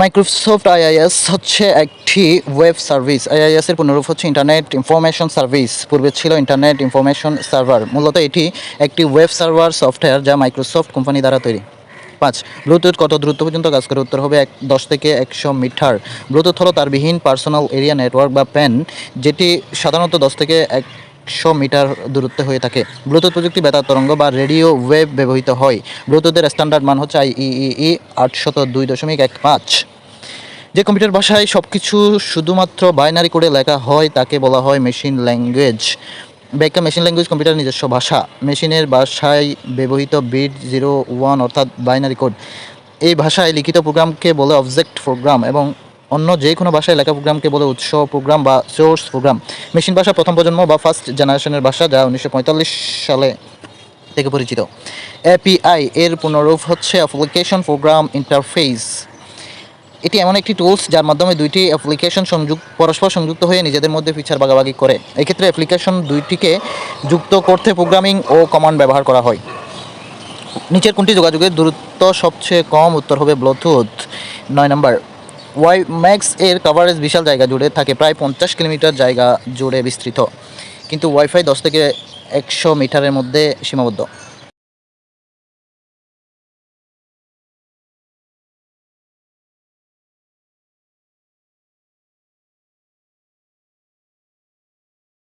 Microsoft IIS হচ্ছে একটি web service. IIS এর পুনরূপ হচ্ছে ইন্টারনেট ইনফরমেশন সার্ভিস। পূর্বে ছিল ইন্টারনেট ইনফরমেশন সার্ভার। মূলত এটি একটি ওয়েব সার্ভার সফটওয়্যার যা মাইক্রোসফট কোম্পানি দ্বারা তৈরি। 5. ব্লুটুথ কত দূরত্ব পর্যন্ত কাজ করে? উত্তর হবে 10 থেকে 100 মিটার। ব্লুটুথ হলো তারবিহীন পার্সোনাল এরিয়া নেটওয়ার্ক বা প্যান, যেটি সাধারণত 10 থেকে 100 মিটার দূরত্বে হয়ে থাকে। ব্লুটুথ প্রযুক্তি বেতার তরঙ্গ বা রেডিও ওয়েভ ব্যবহৃত হয়। ব্লুটুথের স্ট্যান্ডার্ড মান হচ্ছে IEEE 802.15। যে কম্পিউটার ভাষায় সব কিছু শুধুমাত্র বাইনারি কোডে লেখা হয় তাকে বলা হয় মেশিন ল্যাঙ্গুয়েজ। ব্যাখ্যা: মেশিন ল্যাঙ্গুয়েজ কম্পিউটারের নিজস্ব ভাষা। মেশিনের ভাষায় ব্যবহৃত বিট 0-1 অর্থাৎ বাইনারি কোড। এই ভাষায় লিখিত প্রোগ্রামকে বলে অবজেক্ট প্রোগ্রাম এবং অন্য যে কোনো ভাষায় লেখা প্রোগ্রামকে বলে উৎস প্রোগ্রাম বা সোর্স প্রোগ্রাম। মেশিন ভাষা প্রথম প্রজন্ম বা ফার্স্ট জেনারেশনের ভাষা, যা 1945 সালে থেকে পরিচিত। এপিআই এর পুনরূপ হচ্ছে অ্যাপ্লিকেশন প্রোগ্রাম ইন্টারফেস। এটি এমন একটি টুলস যার মাধ্যমে দুইটি অ্যাপ্লিকেশন পরস্পর সংযুক্ত হয়ে নিজেদের মধ্যে ফিচার ভাগাভাগি করে। এক্ষেত্রে অ্যাপ্লিকেশন দুইটিকে যুক্ত করতে প্রোগ্রামিং ও কমান্ড ব্যবহার করা হয়। নিচের কোনটি যোগাযোগের দূরত্ব সবচেয়ে কম? উত্তর হবে ব্লুটুথ। 9 নম্বর, ম্যাক্স এর কভারেজ বিশাল জায়গা জুড়ে থাকে, প্রায় 50 কিলোমিটার জায়গা জুড়ে বিস্তৃত, কিন্তু ওয়াইফাই 10 থেকে 100 মিটারের মধ্যে সীমাবদ্ধ।